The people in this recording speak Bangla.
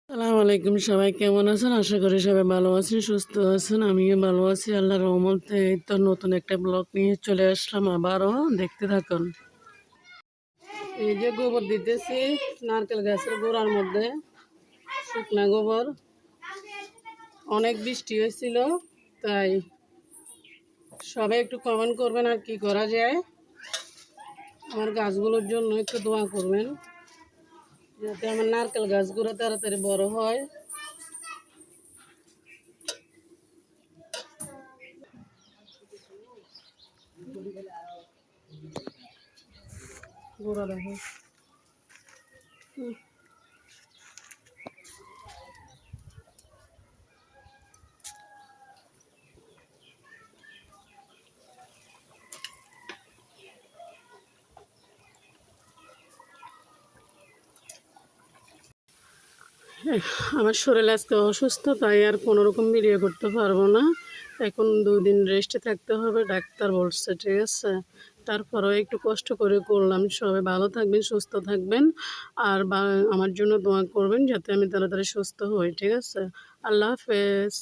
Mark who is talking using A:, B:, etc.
A: আসসালামু আলাইকুম, সবাই কেমন আছেন? আশা করি সবাই ভালো আছেন, সুস্থ আছেন। আমিও ভালো আছি আল্লাহর রহমতে। এই তো নতুন একটা ব্লগ নিয়ে চলে আসলাম আবারও, দেখতে থাকুন। এই যে গোবর দিতেছি নারকেল গাছের গোড়ার মধ্যে, শুকনা গোবর। অনেক বৃষ্টি হয়েছিল, তাই সবাই একটু কমেন্ট করবেন আর কি করা যায়। আমার গাছগুলোর জন্য একটু দোয়া করবেন, যাতে আমার নারকেল গাছগুলো তাড়াতাড়ি বড় হয়। গোড়া দেখো। আমার শরীর আজকে অসুস্থ, তাই আর কোনো রকম ভিডিও করতে পারবো না। এখন 2 দিন রেস্টে থাকতে হবে, ডাক্তার বলছে, ঠিক আছে। তারপরেও একটু কষ্ট করে করলাম। সবাই ভালো থাকবেন, সুস্থ থাকবেন, আর আমার জন্য দোয়া করবেন যাতে আমি তাড়াতাড়ি সুস্থ হই, ঠিক আছে। আল্লাহ হাফেজ।